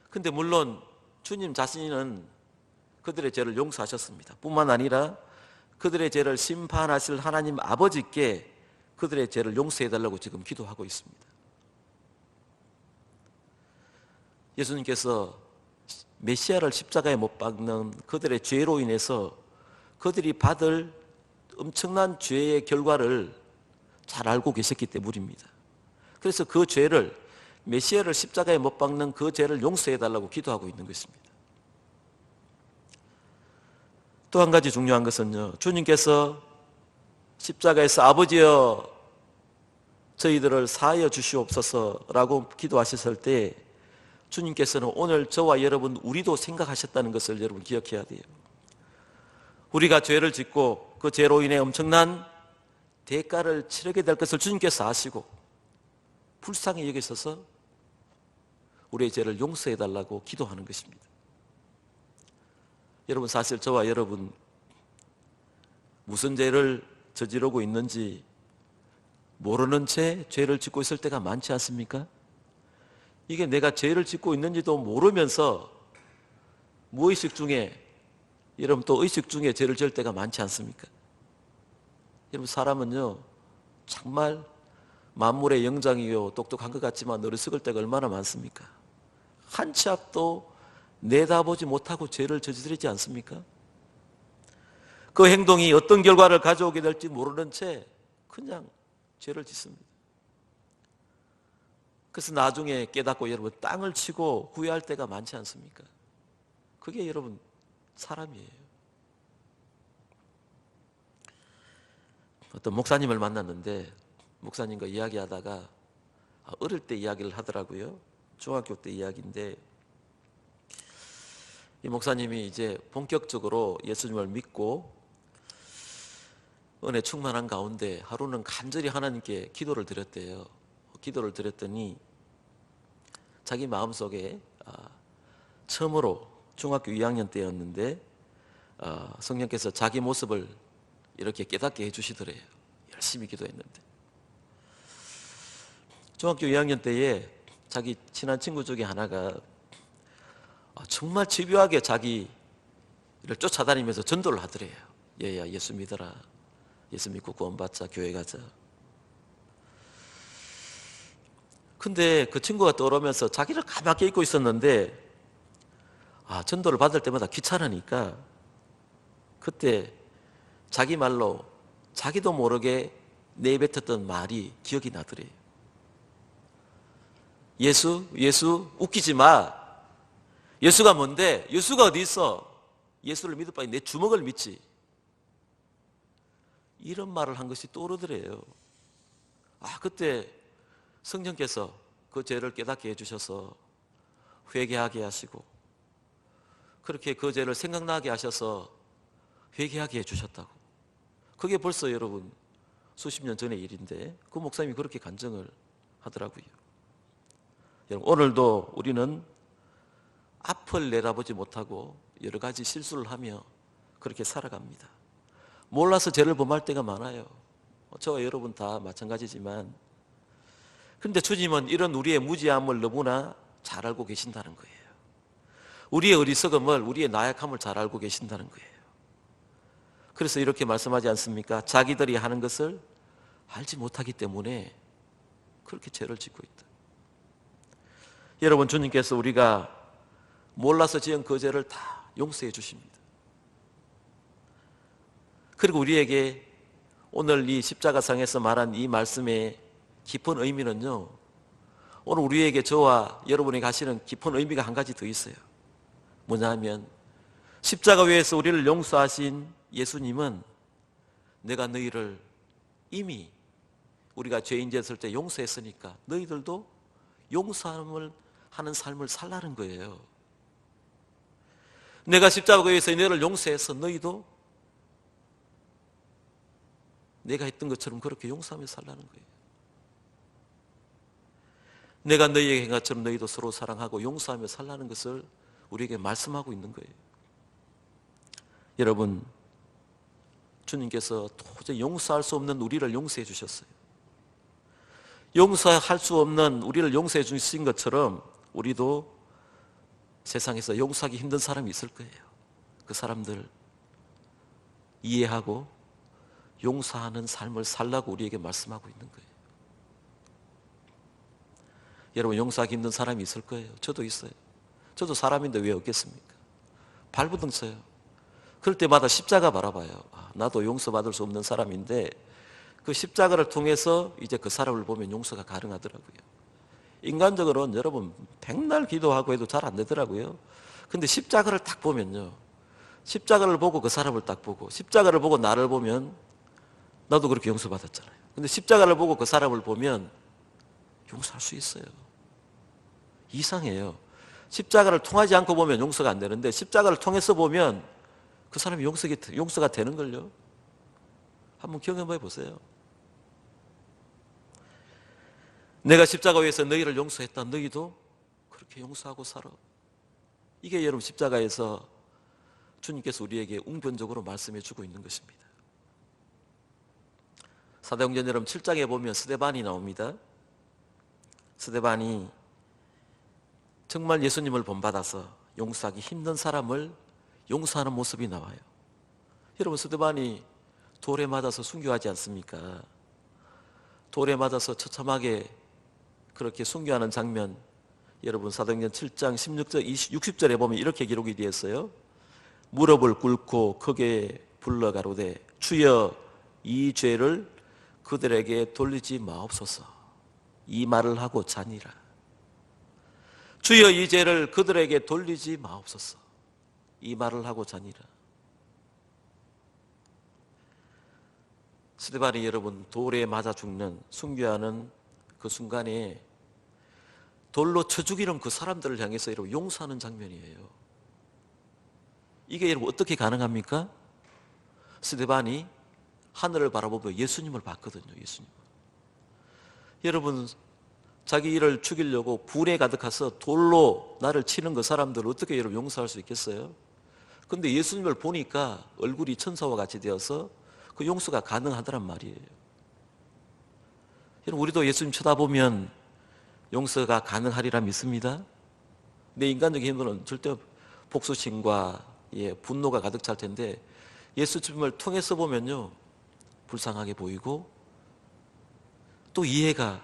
근데 물론 주님 자신은 그들의 죄를 용서하셨습니다. 뿐만 아니라 그들의 죄를 심판하실 하나님 아버지께 그들의 죄를 용서해달라고 지금 기도하고 있습니다. 예수님께서 메시아를 십자가에 못 박는 그들의 죄로 인해서 그들이 받을 엄청난 죄의 결과를 잘 알고 계셨기 때문입니다. 그래서 그 죄를, 메시아를 십자가에 못 박는 그 죄를 용서해달라고 기도하고 있는 것입니다. 또 한 가지 중요한 것은요, 주님께서 십자가에서 아버지여 저희들을 사하여 주시옵소서라고 기도하셨을 때 주님께서는 오늘 저와 여러분 우리도 생각하셨다는 것을 여러분 기억해야 돼요. 우리가 죄를 짓고 그 죄로 인해 엄청난 대가를 치르게 될 것을 주님께서 아시고 불쌍히 여기셔서 우리의 죄를 용서해달라고 기도하는 것입니다. 여러분, 사실 저와 여러분 무슨 죄를 저지르고 있는지 모르는 채 죄를 짓고 있을 때가 많지 않습니까? 이게 내가 죄를 짓고 있는지도 모르면서 무의식 중에, 여러분 또 의식 중에 죄를 지을 때가 많지 않습니까? 여러분, 사람은요 정말 만물의 영장이요 똑똑한 것 같지만 어리석을 때가 얼마나 많습니까? 한 치 앞도 내다보지 못하고 죄를 저지르지 않습니까? 그 행동이 어떤 결과를 가져오게 될지 모르는 채 그냥 죄를 짓습니다. 그래서 나중에 깨닫고 여러분 땅을 치고 후회할 때가 많지 않습니까? 그게 여러분 사람이에요. 어떤 목사님을 만났는데 목사님과 이야기하다가 어릴 때 이야기를 하더라고요. 중학교 때 이야기인데 이 목사님이 이제 본격적으로 예수님을 믿고 은혜 충만한 가운데 하루는 간절히 하나님께 기도를 드렸대요. 기도를 드렸더니 자기 마음속에 처음으로 중학교 2학년 때였는데 성령께서 자기 모습을 이렇게 깨닫게 해주시더래요. 열심히 기도했는데 중학교 2학년 때에 자기 친한 친구 중에 하나가 정말 집요하게 자기를 쫓아다니면서 전도를 하더래요. 얘야 예수 믿어라. 예수 믿고 구원받자. 교회 가자. 근데 그 친구가 떠오르면서 자기를 가만히 잊고 있었는데 전도를 받을 때마다 귀찮으니까 그때 자기 말로 자기도 모르게 내뱉었던 말이 기억이 나더래요. 예수 웃기지 마. 예수가 뭔데? 예수가 어디 있어? 예수를 믿을 바에 내 주먹을 믿지. 이런 말을 한 것이 떠오르더래요. 그때 성령께서 그 죄를 깨닫게 해주셔서 회개하게 하시고 그렇게 그 죄를 생각나게 하셔서 회개하게 해주셨다고. 그게 벌써 여러분 수십 년 전의 일인데 그 목사님이 그렇게 간증을 하더라고요. 여러분, 오늘도 우리는 앞을 내다보지 못하고 여러 가지 실수를 하며 그렇게 살아갑니다. 몰라서 죄를 범할 때가 많아요. 저와 여러분 다 마찬가지지만, 그런데 주님은 이런 우리의 무지함을 너무나 잘 알고 계신다는 거예요. 우리의 어리석음을, 우리의 나약함을 잘 알고 계신다는 거예요. 그래서 이렇게 말씀하지 않습니까? 자기들이 하는 것을 알지 못하기 때문에 그렇게 죄를 짓고 있다. 여러분, 주님께서 우리가 몰라서 지은 그 죄를 다 용서해 주십니다. 그리고 우리에게 오늘 이 십자가상에서 말한 이 말씀의 깊은 의미는요, 오늘 우리에게, 저와 여러분에게 하시는 깊은 의미가 한 가지 더 있어요. 뭐냐 하면, 십자가 위에서 우리를 용서하신 예수님은 내가 너희를 이미 우리가 죄인 됐을 때 용서했으니까 너희들도 용서함을 하는 삶을 살라는 거예요. 내가 십자가 위에서 너희를 용서해서 너희도 내가 했던 것처럼 그렇게 용서하며 살라는 거예요. 내가 너희에게 한 것처럼 너희도 서로 사랑하고 용서하며 살라는 것을 우리에게 말씀하고 있는 거예요. 여러분, 주님께서 도저히 용서할 수 없는 우리를 용서해 주셨어요. 용서할 수 없는 우리를 용서해 주신 것처럼 우리도 세상에서 용서하기 힘든 사람이 있을 거예요. 그 사람들 이해하고 용서하는 삶을 살라고 우리에게 말씀하고 있는 거예요. 여러분, 용서하기 힘든 사람이 있을 거예요. 저도 있어요. 저도 사람인데 왜 없겠습니까? 발버둥 쳐요. 그럴 때마다 십자가 바라봐요. 나도 용서받을 수 없는 사람인데 그 십자가를 통해서 이제 그 사람을 보면 용서가 가능하더라고요. 인간적으로는 여러분 백날 기도하고 해도 잘 안 되더라고요. 근데 십자가를 딱 보면요, 십자가를 보고 그 사람을 딱 보고, 십자가를 보고 나를 보면 나도 그렇게 용서받았잖아요. 근데 십자가를 보고 그 사람을 보면 용서할 수 있어요. 이상해요. 십자가를 통하지 않고 보면 용서가 안 되는데 십자가를 통해서 보면 그 사람이 용서가 되는걸요. 한번 경험해 보세요. 내가 십자가 위에서 너희를 용서했다. 너희도 그렇게 용서하고 살아. 이게 여러분 십자가에서 주님께서 우리에게 웅변적으로 말씀해 주고 있는 것입니다. 사도행전 여러분 7장에 보면 스데반이 나옵니다. 스데반이 정말 예수님을 본받아서 용서하기 힘든 사람을 용서하는 모습이 나와요. 여러분, 스데반이 돌에 맞아서 순교하지 않습니까? 돌에 맞아서 처참하게 그렇게 순교하는 장면, 여러분 사도행전 7장 16절 60절에 보면 이렇게 기록이 되어 있어요. 무릎을 꿇고 크게 불러 가로되 주여 이 죄를 그들에게 돌리지 마옵소서. 이 말을 하고 자니라. 주여 이 죄를 그들에게 돌리지 마옵소서. 이 말을 하고 자니라. 스데반이 여러분 돌에 맞아 죽는, 순교하는 그 순간에 돌로 쳐 죽이는 그 사람들을 향해서 여러분 용서하는 장면이에요. 이게 여러분 어떻게 가능합니까? 스데반이 하늘을 바라보며 예수님을 봤거든요. 예수님. 여러분, 자기 일을 죽이려고 불에 가득해서 돌로 나를 치는 그 사람들을 어떻게 여러분 용서할 수 있겠어요? 근데 예수님을 보니까 얼굴이 천사와 같이 되어서 그 용서가 가능하더란 말이에요. 여러분, 우리도 예수님 쳐다보면 용서가 가능하리라 믿습니다. 내 인간적인 힘으로는 절대 복수심과 분노가 가득 찰 텐데 예수님을 통해서 보면요, 불쌍하게 보이고 또 이해가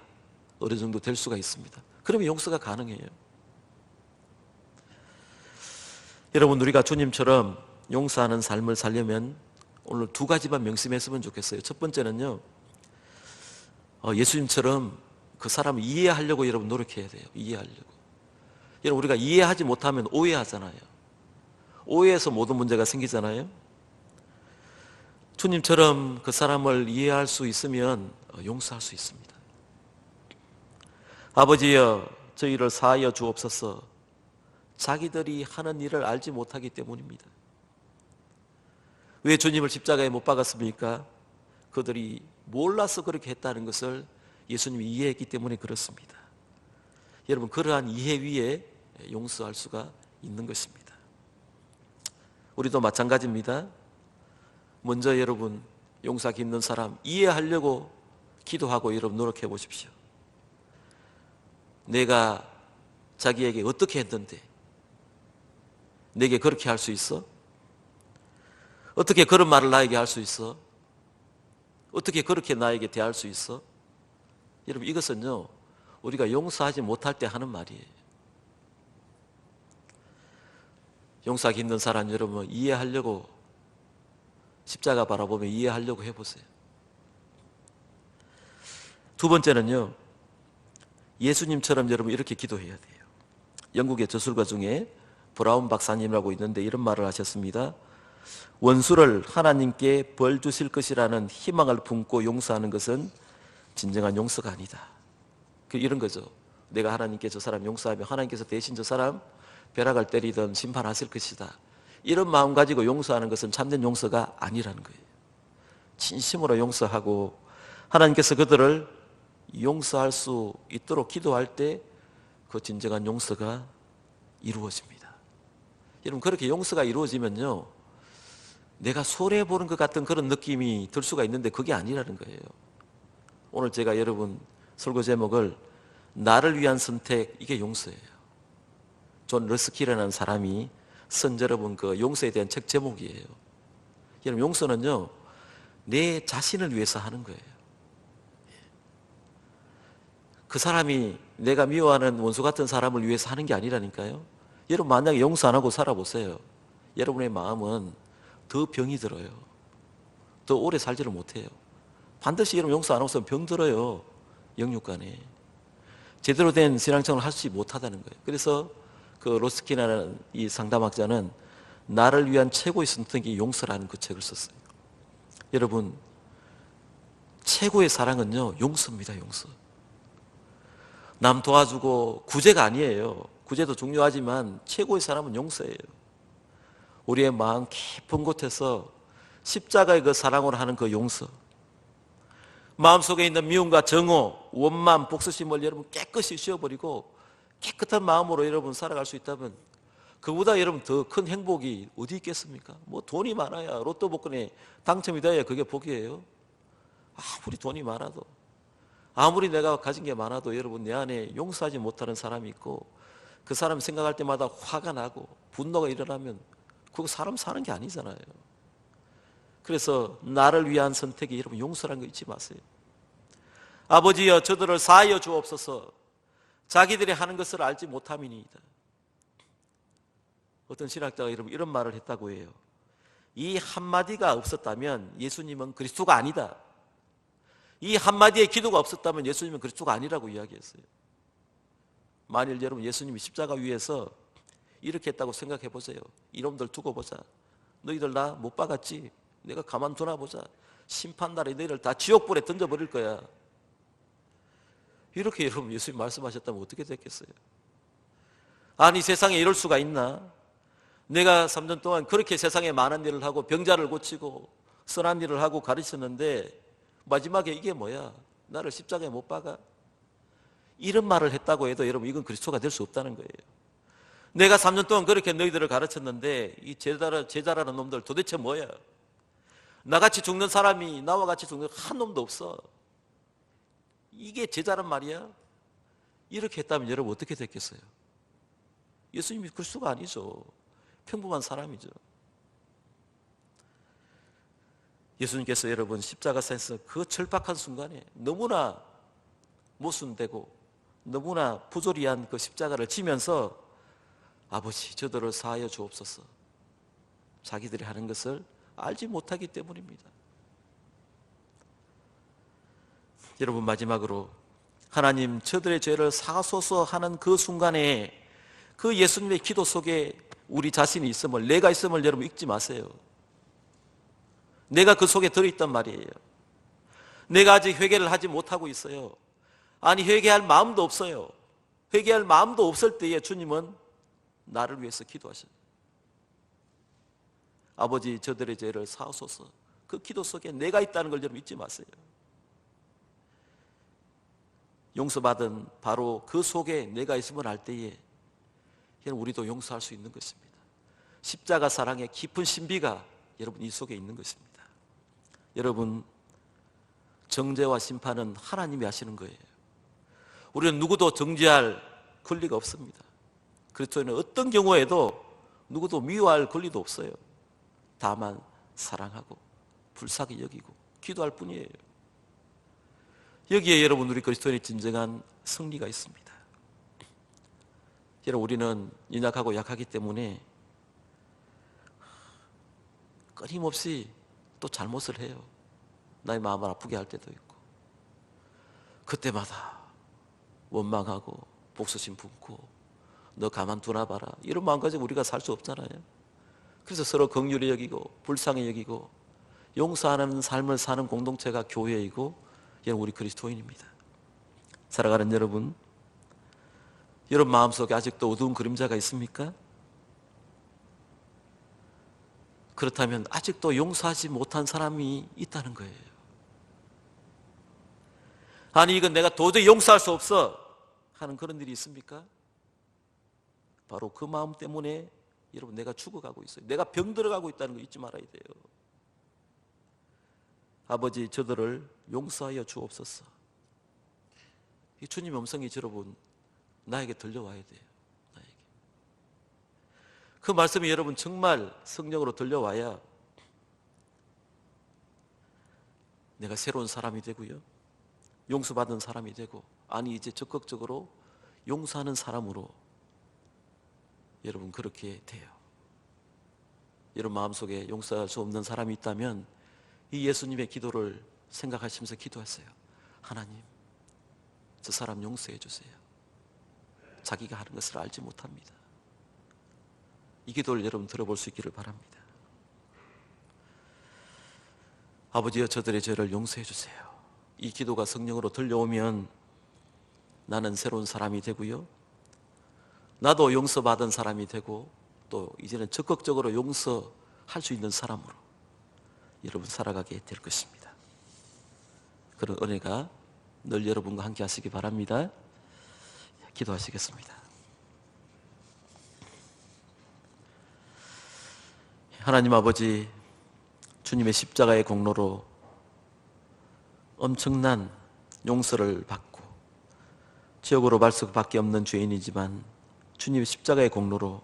어느 정도 될 수가 있습니다. 그러면 용서가 가능해요. 여러분, 우리가 주님처럼 용서하는 삶을 살려면 오늘 두 가지만 명심했으면 좋겠어요. 첫 번째는요, 예수님처럼 그 사람을 이해하려고 여러분 노력해야 돼요. 이해하려고. 여러분, 우리가 이해하지 못하면 오해하잖아요. 오해해서 모든 문제가 생기잖아요. 주님처럼 그 사람을 이해할 수 있으면 용서할 수 있습니다. 아버지여 저희를 사하여 주옵소서. 자기들이 하는 일을 알지 못하기 때문입니다. 왜 주님을 십자가에 못 박았습니까? 그들이 몰라서 그렇게 했다는 것을 예수님이 이해했기 때문에 그렇습니다. 여러분, 그러한 이해 위에 용서할 수가 있는 것입니다. 우리도 마찬가지입니다. 먼저 여러분 용서하기 힘든 사람 이해하려고 기도하고 여러분 노력해 보십시오. 내가 자기에게 어떻게 했는데 내게 그렇게 할 수 있어? 어떻게 그런 말을 나에게 할 수 있어? 어떻게 그렇게 나에게 대할 수 있어? 여러분 이것은요 우리가 용서하지 못할 때 하는 말이에요. 용서하기 힘든 사람 여러분 이해하려고 십자가 바라보며 이해하려고 해보세요. 두 번째는요 예수님처럼 여러분 이렇게 기도해야 돼요. 영국의 저술가 중에 브라운 박사님이라고 있는데 이런 말을 하셨습니다. 원수를 하나님께 벌 주실 것이라는 희망을 품고 용서하는 것은 진정한 용서가 아니다. 이런 거죠. 내가 하나님께 저 사람 용서하면 하나님께서 대신 저 사람 벼락을 때리든 심판하실 것이다. 이런 마음 가지고 용서하는 것은 참된 용서가 아니라는 거예요. 진심으로 용서하고 하나님께서 그들을 용서할 수 있도록 기도할 때 그 진정한 용서가 이루어집니다. 여러분 그렇게 용서가 이루어지면요 내가 손해보는 것 같은 그런 느낌이 들 수가 있는데 그게 아니라는 거예요. 오늘 제가 여러분 설교 제목을 나를 위한 선택, 이게 용서예요. 존 러스키라는 사람이 쓴 여러분 그 용서에 대한 책 제목이에요. 여러분 용서는요 내 자신을 위해서 하는 거예요. 그 사람이 내가 미워하는 원수 같은 사람을 위해서 하는 게 아니라니까요. 여러분 만약에 용서 안 하고 살아보세요. 여러분의 마음은 더 병이 들어요. 더 오래 살지를 못해요. 반드시 여러분 용서 안 하고서 병 들어요. 영육간에. 제대로 된 신앙생활을 할 수 못하다는 거예요. 그래서 그 로스키라는 이 상담학자는 나를 위한 최고의 선택이 용서라는 그 책을 썼어요. 여러분 최고의 사랑은요 용서입니다. 용서. 남 도와주고 구제가 아니에요. 구제도 중요하지만 최고의 사랑은 용서예요. 우리의 마음 깊은 곳에서 십자가의 그 사랑으로 하는 그 용서, 마음속에 있는 미움과 정오, 원만, 복수심을 여러분 깨끗이 씌워버리고 깨끗한 마음으로 여러분 살아갈 수 있다면 그보다 여러분 더 큰 행복이 어디 있겠습니까? 뭐 돈이 많아야 로또 복권에 당첨이 돼야 그게 복이에요. 아무리 돈이 많아도 아무리 내가 가진 게 많아도 여러분 내 안에 용서하지 못하는 사람이 있고 그 사람 생각할 때마다 화가 나고 분노가 일어나면 그거 사람 사는 게 아니잖아요. 그래서 나를 위한 선택이 여러분 용서라는 거 잊지 마세요. 아버지여 저들을 사하여 주옵소서. 자기들이 하는 것을 알지 못함이니이다. 어떤 신학자가 여러분 이런 말을 했다고 해요. 이 한마디가 없었다면 예수님은 그리스도가 아니다. 이 한마디의 기도가 없었다면 예수님은 그리스도가 아니라고 이야기했어요. 만일 여러분 예수님이 십자가 위에서 이렇게 했다고 생각해 보세요. 이놈들 두고 보자. 너희들 나 못 박았지? 내가 가만두나 보자. 심판날에 너희를 다 지옥불에 던져버릴 거야. 이렇게 여러분 예수님 말씀하셨다면 어떻게 됐겠어요? 아니 세상에 이럴 수가 있나? 내가 3년 동안 그렇게 세상에 많은 일을 하고 병자를 고치고 선한 일을 하고 가르쳤는데 마지막에 이게 뭐야? 나를 십자가에 못 박아? 이런 말을 했다고 해도 여러분 이건 그리스도가 될 수 없다는 거예요. 내가 3년 동안 그렇게 너희들을 가르쳤는데 이 제자라는 놈들 도대체 뭐야? 나같이 죽는 사람이 나와 같이 죽는 한 놈도 없어. 이게 제자란 말이야? 이렇게 했다면 여러분 어떻게 됐겠어요? 예수님이 그리스도가 아니죠. 평범한 사람이죠. 예수님께서 여러분 십자가상에서 그 절박한 순간에 너무나 모순되고 너무나 부조리한 그 십자가를 지면서 아버지 저들을 사하여 주옵소서. 자기들이 하는 것을 알지 못하기 때문입니다. 여러분 마지막으로 하나님 저들의 죄를 사하소서 하는 그 순간에 그 예수님의 기도 속에 우리 자신이 있음을, 내가 있음을 여러분 잊지 마세요. 내가 그 속에 들어있단 말이에요. 내가 아직 회개를 하지 못하고 있어요. 아니 회개할 마음도 없어요. 회개할 마음도 없을 때에 주님은 나를 위해서 기도하셔요. 아버지 저들의 죄를 사하소서. 그 기도 속에 내가 있다는 걸 여러분 잊지 마세요. 용서받은 바로 그 속에 내가 있음을 알 때에 우리도 용서할 수 있는 것입니다. 십자가 사랑의 깊은 신비가 여러분 이 속에 있는 것입니다. 여러분, 정죄와 심판은 하나님이 하시는 거예요. 우리는 누구도 정죄할 권리가 없습니다. 그리스도인은 어떤 경우에도 누구도 미워할 권리도 없어요. 다만 사랑하고 불쌍히 여기고 기도할 뿐이에요. 여기에 여러분, 우리 그리스도인의 진정한 승리가 있습니다. 여러분, 우리는 연약하고 약하기 때문에 끊임없이 또 잘못을 해요. 나의 마음을 아프게 할 때도 있고, 그때마다 원망하고 복수심 품고 너 가만두나 봐라, 이런 마음 가지고 우리가 살 수 없잖아요. 그래서 서로 긍휼히 여기고 불쌍히 여기고 용서하는 삶을 사는 공동체가 교회이고, 여러분, 우리 그리스도인입니다. 살아가는 여러분 마음속에 아직도 어두운 그림자가 있습니까? 그렇다면 아직도 용서하지 못한 사람이 있다는 거예요. 아니, 이건 내가 도저히 용서할 수 없어 하는 그런 일이 있습니까? 바로 그 마음 때문에 여러분, 내가 죽어가고 있어요. 내가 병들어가고 있다는 거 잊지 말아야 돼요. 아버지, 저들을 용서하여 주옵소서. 이 주님의 음성이 여러분 나에게 들려와야 돼요. 나에게. 그 말씀이 여러분 정말 성령으로 들려와야 내가 새로운 사람이 되고요, 용서받은 사람이 되고, 아니 이제 적극적으로 용서하는 사람으로 여러분 그렇게 돼요. 여러분 마음속에 용서할 수 없는 사람이 있다면 이 예수님의 기도를 생각하시면서 기도하세요. 하나님, 저 사람 용서해 주세요. 자기가 하는 것을 알지 못합니다. 이 기도를 여러분 들어볼 수 있기를 바랍니다. 아버지여, 저들의 죄를 용서해 주세요. 이 기도가 성령으로 들려오면 나는 새로운 사람이 되고요, 나도 용서받은 사람이 되고, 또 이제는 적극적으로 용서할 수 있는 사람으로 여러분 살아가게 될 것입니다. 그런 은혜가 늘 여러분과 함께 하시기 바랍니다. 기도하시겠습니다. 하나님 아버지, 주님의 십자가의 공로로 엄청난 용서를 받고 지옥으로 갈 수밖에 없는 죄인이지만 주님의 십자가의 공로로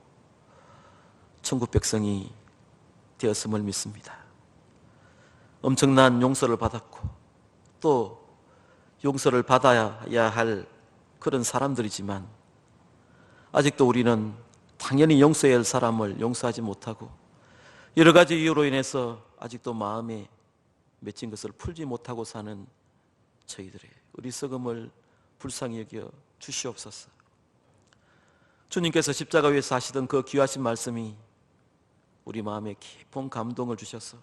천국 백성이 되었음을 믿습니다. 엄청난 용서를 받았고 또 용서를 받아야 할 그런 사람들이지만 아직도 우리는 당연히 용서해야 할 사람을 용서하지 못하고 여러 가지 이유로 인해서 아직도 마음에 맺힌 것을 풀지 못하고 사는 저희들의 어리석음을 불쌍히 여겨 주시옵소서. 주님께서 십자가 위에서 하시던 그 귀하신 말씀이 우리 마음에 깊은 감동을 주셔서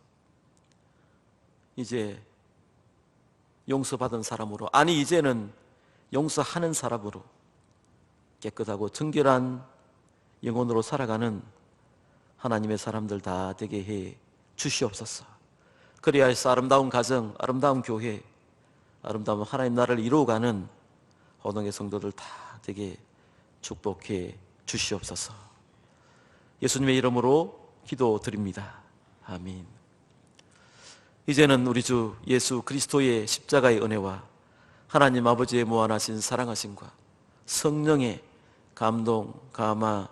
이제 용서받은 사람으로, 아니 이제는 용서하는 사람으로 깨끗하고 정결한 영혼으로 살아가는 하나님의 사람들 다 되게 해 주시옵소서. 그래야 해서 아름다운 가정, 아름다운 교회, 아름다운 하나님 나라를 이루어가는 호동의 성도들 다 되게 축복해 주시옵소서. 예수님의 이름으로 기도드립니다. 아멘. 이제는 우리 주 예수 그리스도의 십자가의 은혜와 하나님 아버지의 무한하신 사랑하심과 성령의 감동, 감화,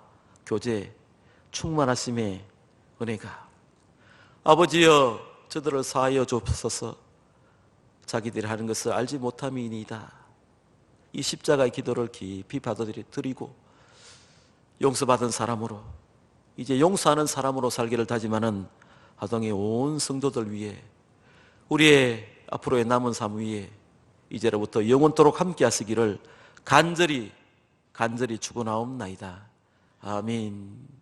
교제, 충만하심의 은혜가 아버지여 저들을 사하여 주옵소서. 자기들이 하는 것을 알지 못함이니이다. 이 십자가의 기도를 깊이 받아들이고 용서받은 사람으로 이제 용서하는 사람으로 살기를 다짐하는 하동의 온 성도들 위해 우리의 앞으로의 남은 삶 위에 이제로부터 영원토록 함께 하시기를 간절히 축원하옵나이다. 아멘.